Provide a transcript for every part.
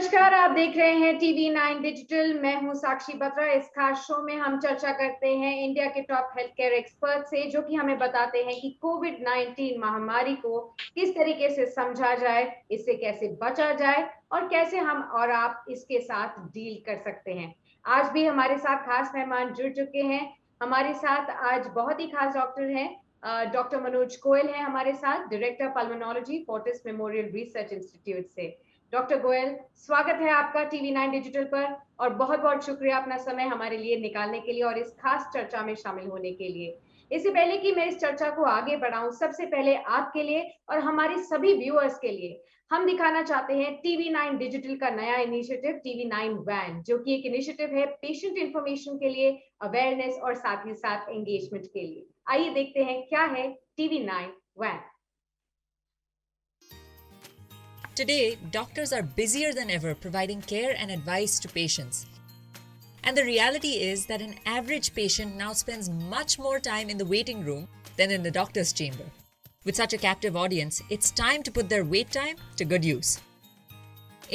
नमस्कार, आप देख रहे हैं टीवी 9 डिजिटल। मैं हूं साक्षी बत्रा। इस खास शो में हम चर्चा करते हैं इंडिया के टॉप हेल्थ केयर एक्सपर्ट से, जो कि हमें बताते हैं कि कोविड-19 महामारी को किस तरीके से समझा जाए, इससे कैसे बचा जाए और कैसे हम और आप इसके साथ डील कर सकते हैं। आज भी हमारे साथ खास मेहमान जुड़ चुके हैं। हमारे साथ आज बहुत ही खास डॉक्टर हैं। डॉक्टर मनोज गोयल है हमारे साथ, director pulmonology, Fortis memorial research institute से। डॉक्टर गोयल, स्वागत है आपका टीवी 9 डिजिटल पर और बहुत बहुत शुक्रिया अपना समय हमारे लिए निकालने के लिए और इस खास चर्चा में शामिल होने के लिए। इससे पहले कि मैं इस चर्चा को आगे बढ़ाऊं, सबसे पहले आपके लिए और हमारे सभी व्यूअर्स के लिए हम दिखाना चाहते हैं टीवी 9 डिजिटल का नया इनिशिएटिव टीवी 9 वैन, जो कि एक इनिशिएटिव है पेशेंट इंफॉर्मेशन के लिए, अवेयरनेस और साथ ही साथ एंगेजमेंट के लिए। आइए देखते हैं क्या है टीवी 9 वैन। Today, doctors are busier than ever providing care and advice to patients. And the reality is that an average patient now spends much more time in the waiting room than in the doctor's chamber. With such a captive audience, it's time to put their wait time to good use.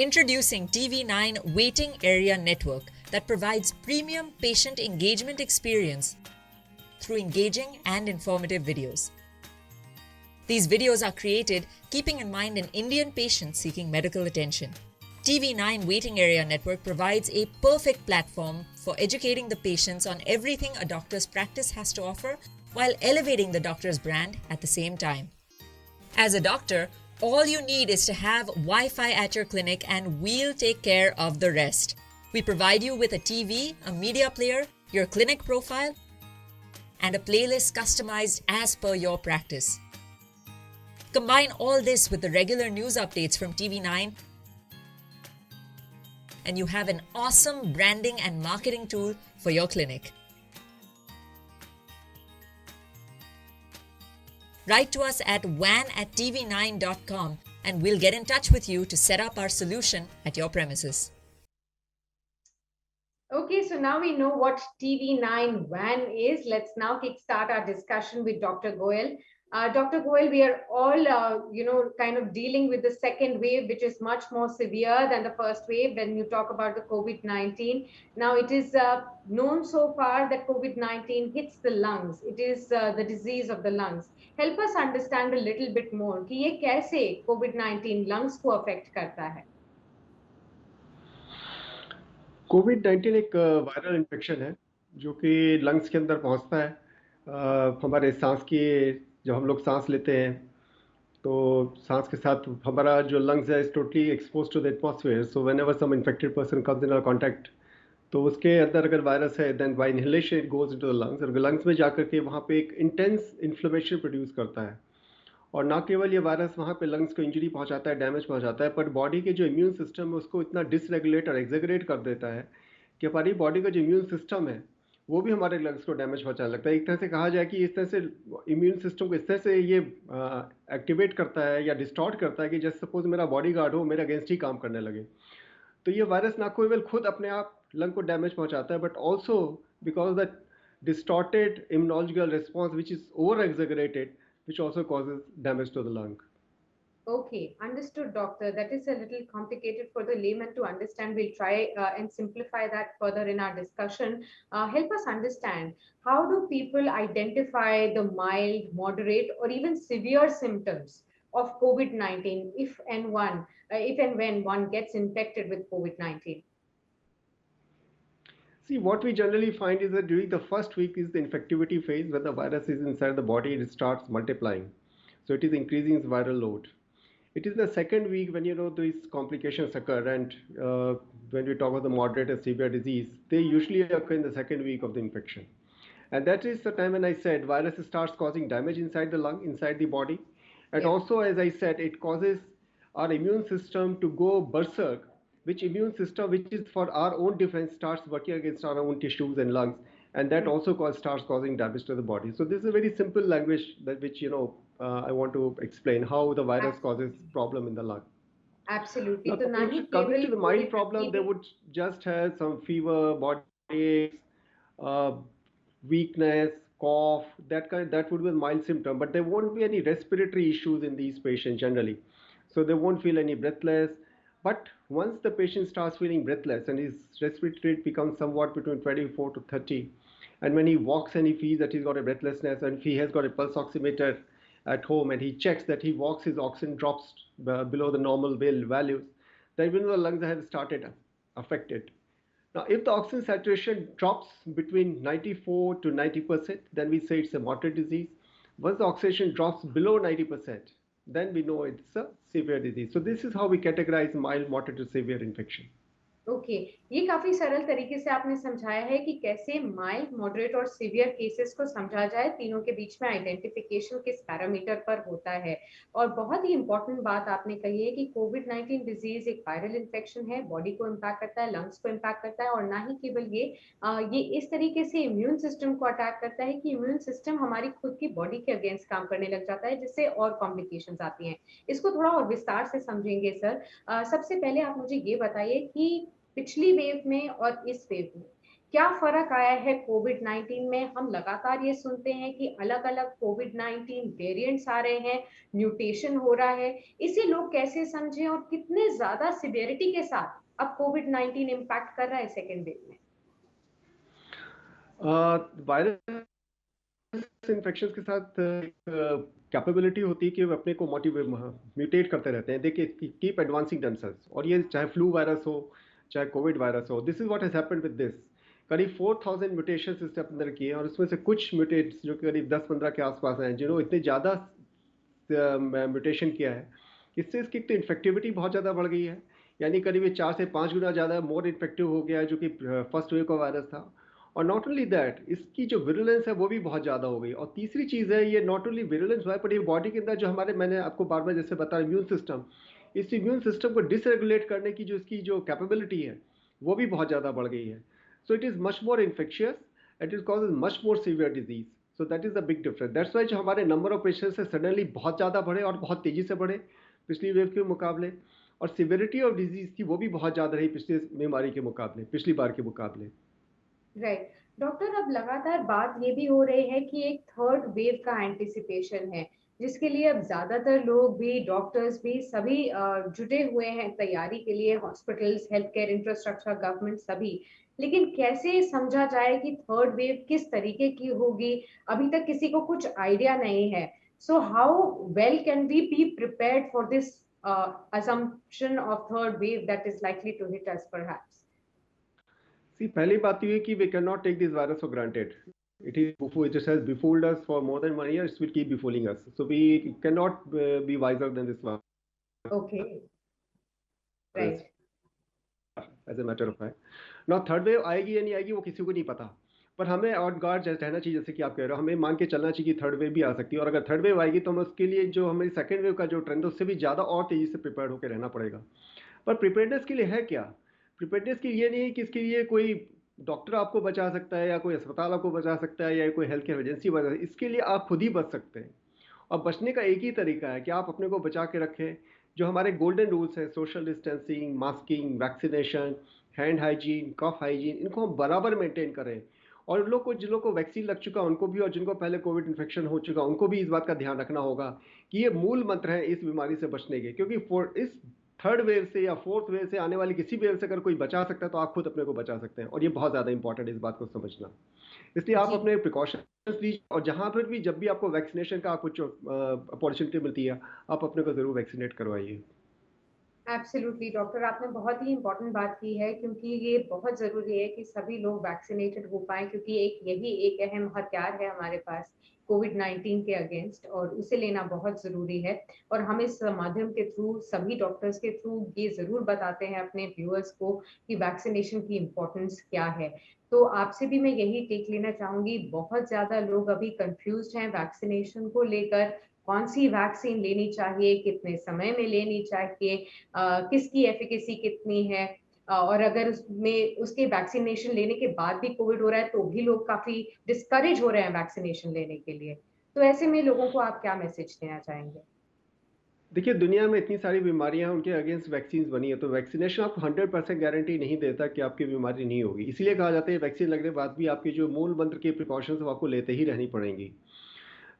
Introducing TV9 Waiting Area Network that provides premium patient engagement experience through engaging and informative videos. These videos are created keeping in mind an Indian patient seeking medical attention. TV9 Waiting Area Network provides a perfect platform for educating the patients on everything a doctor's practice has to offer while elevating the doctor's brand at the same time. As a doctor, all you need is to have Wi-Fi at your clinic and we'll take care of the rest. We provide you with a TV, a media player, your clinic profile, and a playlist customized as per your practice. Combine all this with the regular news updates from TV9 and you have an awesome branding and marketing tool for your clinic. Write to us at van@tv9.com and we'll get in touch with you to set up our solution at your premises. Okay, so now we know what TV9 WAN is. Let's now kickstart our discussion with Dr. Goel. Dr. Goel, we are all, kind of dealing with the second wave, which is much more severe than the first wave when you talk about the COVID-19. Now, it is known so far that COVID-19 hits the lungs. It is the disease of the lungs. Help us understand a little bit more कि ये कैसे COVID-19 lungs को affect करता है. कोविड-19 एक viral infection है जो कि लंग्स के अंदर पहुंचता है। हमारे सांस की जब हम लोग सांस लेते हैं तो सांस के साथ हमारा जो लंग्स है is totally expose to the atmosphere. So whenever some infected person comes in our contact तो उसके अंदर अगर वायरस है then by inhalation it goes into the lungs और लंग्स में जाकर के वहाँ पे एक इंटेंस इन्फ्लेमेशन प्रोड्यूस करता है। और ना केवल ये वायरस वहाँ पे लंग्स को इंजरी पहुँचाता है, डैमेज पहुँचाता है, पर बॉडी के जो इम्यून सिस्टम है उसको इतना डिसरेगुलेट और एग्जेगरेट कर देता है कि हमारी बॉडी का जो इम्यून सिस्टम है वो भी हमारे लंग्स को डैमेज पहुँचाने लगता है। एक तरह से कहा जाए कि इस तरह से इम्यून सिस्टम को इस तरह से ये एक्टिवेट करता है या डिस्टॉर्ट करता है कि जैसे सपोज मेरा बॉडी गार्ड हो, मेरे अगेंस्ट ही काम करने लगे। तो ये वायरस ना केवल खुद अपने आप लंग को डैमेज पहुँचाता है but also because the distorted immunological response which is over exaggerated which also causes damage to the lung. Okay, understood, doctor. That is a little complicated for the layman to understand. We'll try and simplify that further in our discussion. Help us understand, how do people identify the mild, moderate, or even severe symptoms of COVID-19 if and when one gets infected with COVID-19? See, what we generally find is that during the first week is the infectivity phase when the virus is inside the body, it starts multiplying. So it is increasing its viral load. It is the second week when these complications occur, and when we talk about the moderate and severe disease, they usually occur in the second week of the infection. And that is the time when I said virus starts causing damage inside the lung, inside the body. And also, as I said, it causes our immune system to go berserk, which immune system, which is for our own defense, starts working against our own tissues and lungs, and that also starts causing damage to the body. So this is a very simple language that which I want to explain how the virus causes problem in the lung. Absolutely. Now, coming to the mild problem, they would just have some fever, body aches, weakness, cough, that would be a mild symptom, but there won't be any respiratory issues in these patients generally. So they won't feel any breathless, But once the patient starts feeling breathless and his respiratory rate becomes somewhat between 24 to 30, and when he walks and he feels that he's got a breathlessness, and if he has got a pulse oximeter at home and he checks that he walks, his oxygen drops below the normal values, then we know the lungs have started affected. Now, if the oxygen saturation drops between 94 to 90%, then we say it's a moderate disease. Once the oxygen drops below 90%, then we know it's a severe disease. So this is how we categorize mild, moderate to severe infection. Okay ये काफी सरल तरीके से आपने समझाया है कि कैसे माइल्ड मॉडरेट और सीवियर केसेस को समझा जाए तीनों के बीच में आइडेंटिफिकेशन किस पैरामीटर पर होता है और बहुत ही इंपॉर्टेंट बात आपने कही है कि कोविड 19 डिजीज एक वायरल इन्फेक्शन है बॉडी को इम्पैक्ट करता है लंग्स को इम्पैक्ट करता है और ना ही केवल ये इस तरीके से इम्यून सिस्टम को अटैक करता है कि इम्यून सिस्टम हमारी खुद की बॉडी के अगेंस्ट काम करने लग जाता है जिससे और कॉम्प्लिकेशंस आती हैं इसको थोड़ा और विस्तार से समझेंगे सर सबसे पहले आप मुझे ये बताइए कि पिछली वेव में और इस वेव में क्या फर्क आया है कोविड 19 में हम लगातार ये सुनते हैं कि अलग अलग कोविड 19 वेरिएंट्स आ रहे हैं म्यूटेशन हो रहा है इसे लोग कैसे समझें और कितने ज्यादा सिवियरिटी के साथ अब कोविड 19 इम्पैक्ट कर रहा है सेकेंड वेव में वायरस इन्फेक्शन के साथ कैपेबिलिटी होती है कि वो अपने को म्यूटेट करते रहते हैं, दे कीप एडवांसिंग देमसेल्व्स, और ये चाहे फ्लू वायरस हो चाहे कोविड वायरस हो. This is what has happened with this. करीब 4000 म्यूटेशंस इसके अंदर किए और उसमें से कुछ म्यूटेट्स जो करीब 10-15 के आसपास हैं जिन्होंने इतने ज़्यादा म्यूटेशन किया है, इससे इसकी तो इन्फेक्टिविटी बहुत ज़्यादा बढ़ गई है. यानी करीब 4 से 5 गुना ज़्यादा मोर इन्फेक्टिव हो गया है जो कि फर्स्ट वेव का वायरस था. और नॉट ओनली दैट, इसकी जो विरुलेंस है वो भी बहुत ज़्यादा हो गई. और तीसरी चीज़ है, ये नॉट ओनली विरुलेंस हुआ है पर ये बॉडी के अंदर जो हमारे, मैंने आपको बार बार जैसे बताया, इम्यून सिस्टम, इस इम्यून सिस्टम को डिसरेगुलेट करने की जो इसकी जो कैपेबिलिटी है वो भी बहुत ज़्यादा बढ़ गई है. So it is much more infectious, it is causes much more severe disease. So that is the big difference. That's why जो हमारे नंबर ऑफ पेशेंट्स है सडनली बहुत ज़्यादा बढ़े और बहुत तेज़ी से बढ़े पिछली वेव के मुकाबले. और सिवियरिटी ऑफ डिजीज थी वो भी बहुत ज़्यादा रही पिछली बीमारी के मुकाबले, पिछली बार के मुकाबले. राइट डॉक्टर अब लगातार बात ये भी हो रही है कि एक थर्ड वेव का एंटिसिपेशन है जिसके लिए अब ज्यादातर लोग भी डॉक्टर्स भी सभी जुटे हुए हैं तैयारी के लिए hospitals health care infrastructure government सभी लेकिन कैसे समझा जाए कि थर्ड वेव किस तरीके की होगी अभी तक किसी को कुछ आइडिया नहीं है so how well can we be prepared for this assumption of third wave that is likely to hit us perhaps See, पहली बात ये है कि we cannot take this virus for granted. It just has befooled us for more than 1 year. It will keep befooling us. So we cannot be wiser than this virus. okay right As a matter of fact. Now third wave आएगी या नहीं आएगी वो किसी को नहीं पता. पर हमें ऑन गार्ड रहना चाहिए, जैसे कि आप कह रहे हो, हमें मान के चलना चाहिए कि थर्ड वेव भी आ सकती है. और अगर थर्ड वेव आएगी तो हमें उसके लिए जो हमारी सेकेंड वेव का जो ट्रेंड है उससे भी ज़्यादा और तेज़ी से प्रिपेयर होकर रहना पड़ेगा. पर प्रिपेयर्डनेस के लिए है क्या? प्रिपेयर्डनेस के लिए नहीं है कि इसके लिए कोई डॉक्टर आपको बचा सकता है या कोई अस्पताल आपको बचा सकता है या कोई हेल्थ केयर एजेंसी बचा सकती है. इसके लिए आप खुद ही बच सकते हैं. और बचने का एक ही तरीका है कि आप अपने को बचा के रखें. जो हमारे गोल्डन रूल्स हैं, social distancing, masking, vaccination, hand hygiene, cough hygiene, इनको हम बराबर मेंटेन करें. और जिन लोग को वैक्सीन लग चुका उनको भी, और जिनको पहले कोविड इन्फेक्शन हो चुका उनको भी इस बात का ध्यान रखना होगा कि ये मूल मंत्र है इस बीमारी से बचने के. क्योंकि इस थर्ड वेव से या फोर्थ वेव से आने वाली किसी वेव से अगर कोई बचा सकता है तो आप खुद अपने को बचा सकते हैं. और ये बहुत ज़्यादा इंपॉर्टेंट है इस बात को समझना. इसलिए आप अपने प्रिकॉशंस लीजिए और जहाँ पर भी जब भी आपको वैक्सीनेशन का कुछ अपॉर्चुनिटी मिलती है आप अपने को ज़रूर वैक्सीनेट करवाइए. एब्सोल्युटली डॉक्टर आपने बहुत ही इम्पोर्टेंट बात की है क्योंकि ये बहुत ज़रूरी है कि सभी लोग वैक्सीनेटेड हो पाएं क्योंकि यही एक अहम हथियार है हमारे पास कोविड 19 के अगेंस्ट और उसे लेना बहुत ज़रूरी है. और हम इस माध्यम के थ्रू सभी डॉक्टर्स के थ्रू ये ज़रूर बताते हैं अपने व्यूअर्स को कि वैक्सीनेशन की इम्पोर्टेंस क्या है. तो आपसे भी मैं यही टेक लेना चाहूँगी, बहुत ज़्यादा लोग अभी कंफ्यूज्ड हैं वैक्सीनेशन को लेकर, कौन सी वैक्सीन लेनी चाहिए, कितने समय में लेनी चाहिए, किसकी एफिकेसी कितनी है, और अगर उसमें उसके वैक्सीनेशन लेने के बाद भी कोविड हो रहा है तो भी लोग काफी डिस्करेज हो रहे हैं वैक्सीनेशन लेने के लिए. तो ऐसे में लोगों को आप क्या मैसेज देना चाहेंगे? देखिए, दुनिया में इतनी सारी बीमारियां हैं, उनके अगेंस्ट वैक्सीन बनी है, तो वैक्सीनेशन आपको 100% गारंटी नहीं देता कि आपकी बीमारी नहीं होगी. इसीलिए कहा जाता है वैक्सीन लगने के बाद भी आपके जो मूल मंत्र के प्रिकॉशंस वो आपको लेते ही रहनी पड़ेंगी.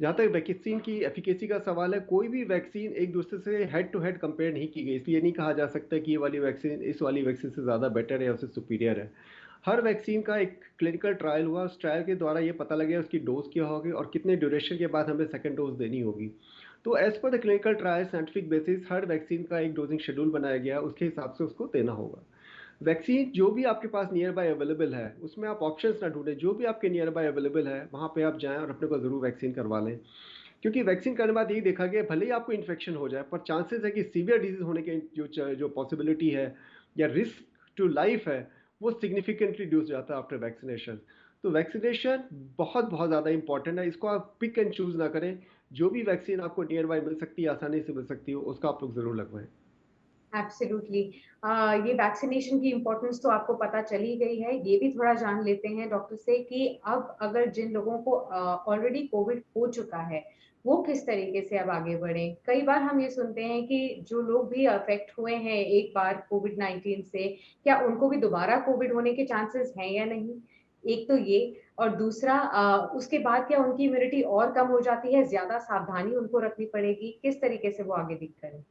जहाँ तक वैक्सीन की एफिकेसी का सवाल है, कोई भी वैक्सीन एक दूसरे से हेड टू हेड कंपेयर नहीं की गई, इसलिए नहीं कहा जा सकता कि ये वाली वैक्सीन इस वाली वैक्सीन से ज़्यादा बेटर है या उससे सुपीरियर है। हर वैक्सीन का एक क्लिनिकल ट्रायल हुआ, उस ट्रायल के द्वारा ये पता लगे उसकी डोज क्या होगी और कितने ड्यूरेशन के बाद हमें सेकेंड डोज देनी होगी। तो as per the clinical trial scientific basis हर वैक्सीन का एक डोजिंग शेड्यूल बनाया गया है, उसके हिसाब से उसको देना होगा। वैक्सीन जो भी आपके पास नियर बाय अवेलेबल है उसमें आप ऑप्शंस ना ढूंढें, जो भी आपके नियर बाय अवेलेबल है वहाँ पे आप जाएं और अपने को ज़रूर वैक्सीन करवा लें। क्योंकि वैक्सीन करने के बाद यही देखा गया, भले ही आपको इन्फेक्शन हो जाए पर चांसेस है कि सीवियर डिजीज होने के जो पॉसिबिलिटी है या रिस्क टू लाइफ है वो सिग्निफिकेंटली रिड्यूस जाता है आफ्टर वैक्सीनेशन। तो वैक्सीनेशन बहुत बहुत ज़्यादा इंपॉर्टेंट है, इसको आप पिक एंड चूज ना करें। जो भी वैक्सीन आपको नियर बाय मिल सकती है, आसानी से मिल सकती हो, उसका आप लोग ज़रूर लगवाएं। एब्सोल्युटली। ये वैक्सीनेशन की इम्पोर्टेंस तो आपको पता चली गई है। ये भी थोड़ा जान लेते हैं डॉक्टर से कि अब अगर जिन लोगों को ऑलरेडी कोविड हो चुका है, वो किस तरीके से अब आगे बढ़ें। कई बार हम ये सुनते हैं कि जो लोग भी अफेक्ट हुए हैं एक बार कोविड-19 से, क्या उनको भी दोबारा कोविड होने के चांसेस हैं या नहीं? एक तो ये, और दूसरा उसके बाद क्या उनकी इम्यूनिटी और कम हो जाती है, ज़्यादा सावधानी उनको रखनी पड़ेगी? किस तरीके से वो आगे डील करें?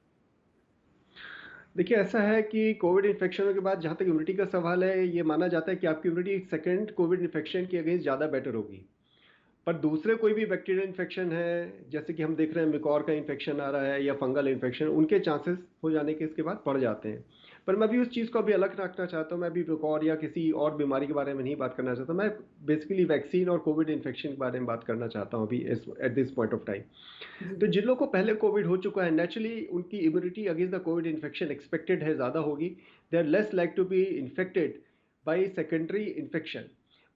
देखिए, ऐसा है कि कोविड इन्फेक्शनों के बाद जहाँ तक इम्यूनिटी का सवाल है, ये माना जाता है कि आपकी इम्यूनिटी सेकंड कोविड इन्फेक्शन के अगेंस्ट ज़्यादा बेटर होगी। पर दूसरे कोई भी बैक्टीरियल इन्फेक्शन है, जैसे कि हम देख रहे हैं मिकॉर का इन्फेक्शन आ रहा है या फंगल इन्फेक्शन, उनके चांसेस हो जाने के इसके बाद बढ़ जाते हैं। पर मैं भी उस चीज़ को अभी अलग रखना चाहता हूँ, मैं अभी मिकॉर या किसी और बीमारी के बारे में नहीं बात करना चाहता, मैं बेसिकली वैक्सीन और कोविड इन्फेक्शन के बारे में बात करना चाहता हूँ अभी at this point of time. तो जी। जिन लोगों को पहले कोविड हो चुका है, नेचुरली उनकी immunity against the Covid infection expected है, ज़्यादा होगी। They are less like to be infected by secondary infection.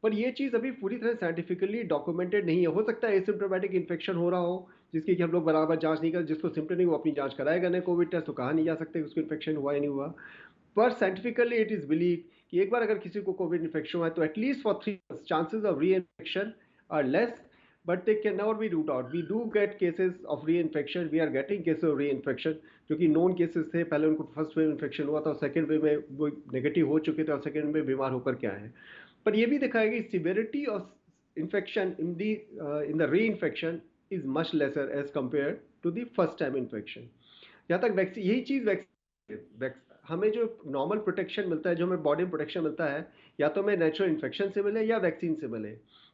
पर ये चीज़ अभी पूरी तरह साइंटिफिकली डॉक्यूमेंटेड नहीं है। हो सकता है एसिम्प्टोमेटिक इन्फेक्शन हो रहा हो, जिसकी कि हम लोग बराबर जांच नहीं कर, जिसको सिम्टम नहीं वो अपनी जांच कराएगा नहीं कोविड टेस्ट, तो कहा नहीं जा सकते उसको इन्फेक्शन हुआ या नहीं हुआ। पर साइंटिफिकली इट इज़ बिलीव कि एक बार अगर किसी को कोविड इन्फेक्शन हुआ है तो at least for 3 chances of reinfection are less, but they can never be ruled out. We do get cases of reinfection. We are getting cases of reinfection, जो कि नोन केसेस थे। पहले उनको first wave infection हुआ था और second wave में वो नेगेटिव हो चुके थे और सेकेंड में बीमार होकर के आए हैं। पर ये भी दिखाया गया कि severity of infection in the reinfection is much lesser as compare to the first time infection. जहाँ तक वैक्सीन, यही चीज़ वैक्सीन हमें जो नॉर्मल प्रोटेक्शन मिलता है, जो हमें बॉडी में प्रोटेक्शन मिलता है, या तो हमें नेचुरल इन्फेक्शन से मिले या वैक्सीन से मिले।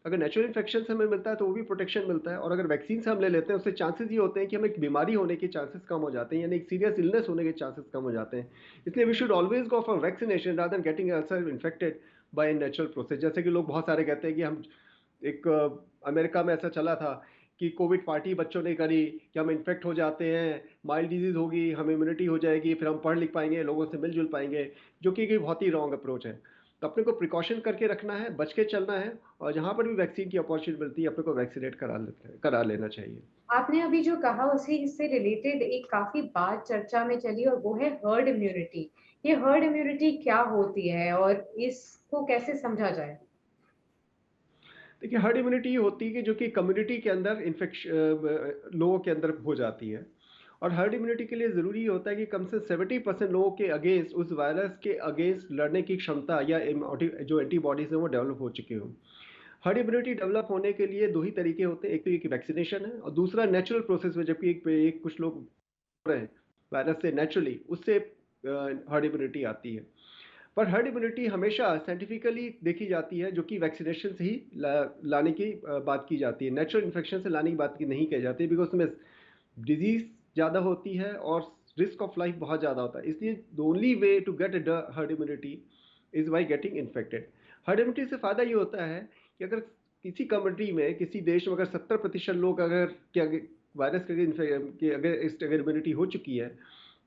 अगर नेचुरल इन्फेक्शन से हमें मिलता है तो वो भी प्रोटेक्शन मिलता है, और अगर वैक्सीन से हम ले लेते हैं उससे चांसेस ये होते हैं कि हमें एक बीमारी होने के चांसेस कम हो जाते हैं, यानी एक सीरियस इलनेस होने के चांसेस कम हो जाते हैं। इसलिए we should always go for vaccination rather than getting ourself infected by natural process. जैसे कि लोग बहुत सारे कहते हैं कि हम एक अमेरिका में ऐसा चला था कि कोविड पार्टी बच्चों ने करी कि हम इन्फेक्ट हो जाते हैं, माइल्ड डिजीज होगी, हमें इम्यूनिटी हो जाएगी, फिर हम पढ़ लिख पाएंगे, लोगों से मिलजुल पाएंगे, जो कि एक बहुत ही रॉन्ग अप्रोच है। तो अपने को प्रिकॉशन करके रखना है, बच के चलना है, और जहाँ पर भी वैक्सीन की अपॉर्चुनिटी मिलती है अपने को वैक्सीनेट करा लेना चाहिए। आपने अभी जो कहा उसी से रिलेटेड एक काफ़ी बात चर्चा में चली और वो है हर्ड इम्यूनिटी। ये हर्ड इम्यूनिटी क्या होती है और इसको कैसे समझा जाए? देखिए, हर्ड इम्यूनिटी होती है कि जो कि कम्युनिटी के अंदर इन्फेक्शन लोगों के अंदर हो जाती है। और हर्ड इम्यूनिटी के लिए ज़रूरी होता है कि कम से 70% लोगों के अगेंस्ट, उस वायरस के अगेंस्ट लड़ने की क्षमता या जो एंटीबॉडीज़ हैं वो डेवलप हो चुकी हो। हर्ड इम्यूनिटी डेवलप होने के लिए दो ही तरीके होते हैं, एक तो ये कि वैक्सीनेशन है, और दूसरा नेचुरल प्रोसेस में, जबकि एक कुछ लोग हो रहे हैं वायरस से नेचुरली, उससे हर्ड इम्यूनिटी आती है। पर हर्ड इम्यूनिटी हमेशा साइंटिफिकली देखी जाती है, जो कि वैक्सीनेशन से ही लाने की बात की जाती है। नेचुरल इन्फेक्शन से लाने की बात की नहीं कही जाती, बिकॉज उसमें डिजीज ज़्यादा होती है और रिस्क ऑफ लाइफ बहुत ज़्यादा होता है। इसलिए the only way to get herd immunity is by getting infected. Herd immunity से फ़ायदा ये होता है कि अगर किसी कम्युनिटी में, किसी देश में अगर 70% लोग अगर के वायरस के अगर इम्यूनिटी हो चुकी है,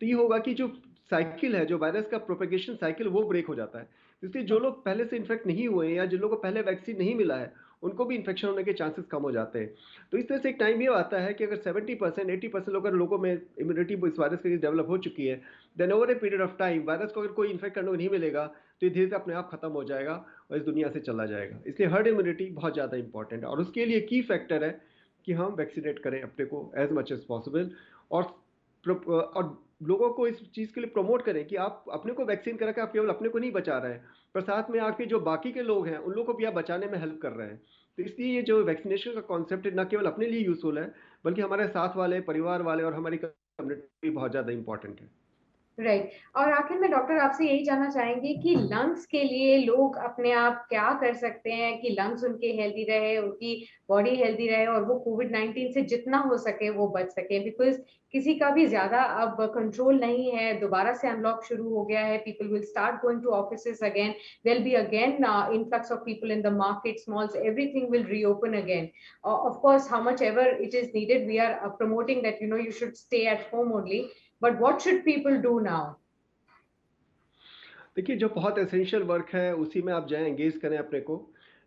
तो ये होगा कि जो साइकिल है, जो वायरस का प्रोपेगेशन साइकिल, वो ब्रेक हो जाता है। इसलिए जो लोग पहले से इन्फेक्ट नहीं हुए हैं या जिन लोगों को पहले वैक्सीन नहीं मिला है, उनको भी इन्फेक्शन होने के चांसेस कम हो जाते हैं। तो इस तरह से एक टाइम ये आता है कि अगर 70% 80% अगर लोगों में इम्यूनिटी इस वायरस के लिए डेवलप हो चुकी है, then over a period of time virus को अगर कोई इन्फेक्ट करने को नहीं मिलेगा तो ये धीरे धीरे अपने आप खत्म हो जाएगा और इस दुनिया से चला जाएगा। इसलिए हर्ड इम्यूनिटी बहुत ज़्यादा इंपॉर्टेंट है, और उसके लिए की फैक्टर है कि हम वैक्सीनेट करें अपने को एज मच एज पॉसिबल। और लोगों को इस चीज़ के लिए प्रमोट करें कि आप अपने को वैक्सीन करा के आप केवल अपने को नहीं बचा रहे हैं, पर साथ में आपके जो बाकी के लोग हैं उन लोगों को भी आप बचाने में हेल्प कर रहे हैं। तो इसलिए ये जो वैक्सीनेशन का कॉन्सेप्ट है, ना केवल अपने लिए यूजफुल है, बल्कि हमारे साथ वाले, परिवार वाले और हमारी कम्युनिटी भी बहुत ज़्यादा इंपॉर्टेंट है। राइट। और आखिर में डॉक्टर आपसे यही जानना चाहेंगे कि लंग्स के लिए लोग अपने आप क्या कर सकते हैं कि लंग्स उनके हेल्दी रहे, उनकी बॉडी हेल्दी रहे और वो कोविड-19 से जितना हो सके वो बच सके, बिकॉज किसी का भी ज्यादा अब कंट्रोल नहीं है। दोबारा से अनलॉक शुरू हो गया है, people will start going to offices again, there be again influx of people in the market, malls, everything will reopen again. Of course, how much ever it is needed, we are promoting that, you know, you should stay at home only. But what should people do now? देखिए, जो बहुत essential work है उसी में आप जाएं, engage करें अपने को।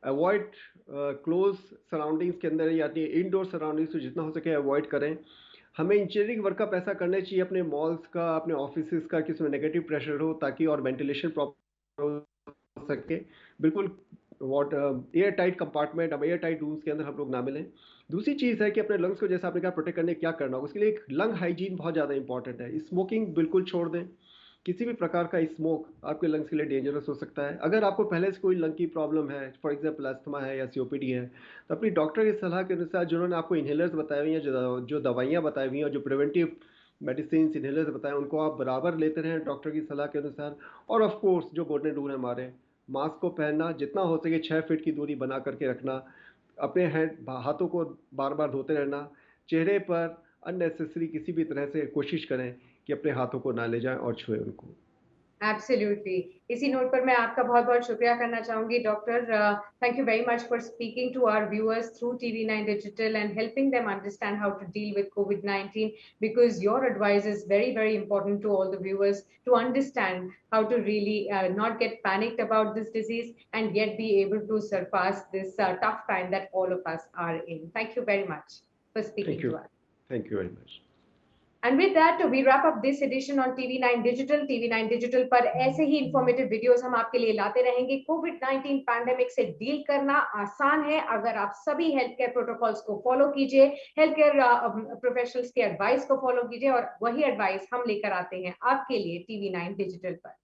अवॉइड क्लोज सराउंडिंग्स के अंदर, यानी इनडोर सराउंडिंग्स को जितना हो सके अवॉइड करें। हमें इंजीनियरिंग वर्क का पैसा करना चाहिए अपने मॉल्स का, अपने ऑफिसेज का, कि उसमें नेगेटिव प्रेशर हो ताकि और वेंटिलेशन प्रॉपर हो सके। बिल्कुल वॉट एयर टाइट कंपार्टमेंट, अब एयर टाइट रूम्स के अंदर हम लोग ना मिलें। दूसरी चीज़ है कि अपने लंग्स को, जैसा आपने कहा, प्रोटेक्ट करने क्या करना होगा, उसके लिए एक लंग हाइजीन बहुत ज़्यादा इंपॉर्टेंट है। स्मोकिंग बिल्कुल छोड़ दें। किसी भी प्रकार का स्मोक आपके लंग्स के लिए डेंजरस हो सकता है। अगर आपको पहले से कोई लंग की प्रॉब्लम है, फॉर एग्जांपल अस्थमा है या सीओपीडी है, तो अपनी डॉक्टर की सलाह के अनुसार, जिन्होंने आपको इन्हेलर्स बताए हुए हैं, जो दवाइयाँ बताई हुई हैं और जो प्रिवेंटिव मेडिसिन इन्हेलर्स बताए, उनको आप बराबर लेते रहें डॉक्टर की सलाह के अनुसार। और ऑफ कोर्स जो गोल्डन रूल है हमारे, मास्क को पहनना, जितना हो सके 6 फीट की दूरी बना करके रखना, अपने हाथों को बार बार धोते रहना, चेहरे पर अननेसेसरी किसी भी तरह से कोशिश करें कि अपने हाथों को ना ले जाएं और छुएं उनको। एब्सोल्युटली। इसी नोट पर मैं आपका बहुत-बहुत शुक्रिया करना चाहूंगी doctor. Thank you very much for speaking to our viewers through TV nine digital and helping them understand how to deal with कोविड-19, because your advice is very very important to all the viewers to understand how to really not get panicked about this disease and yet be able to surpass this tough time that all of us are in. Thank you very much for thank speaking you. to us. Thank you very much. And with that, we wrap up this edition on TV9 Digital. TV9 Digital पर ऐसे ही informative videos हम आपके लिए लाते रहेंगे। कोविड-19 pandemic से deal करना आसान है अगर आप सभी हेल्थ केयर प्रोटोकॉल्स को फॉलो कीजिए, हेल्थ केयर प्रोफेशनल्स के एडवाइस को फॉलो कीजिए, और वही एडवाइस हम लेकर आते हैं आपके लिए TV9 डिजिटल पर।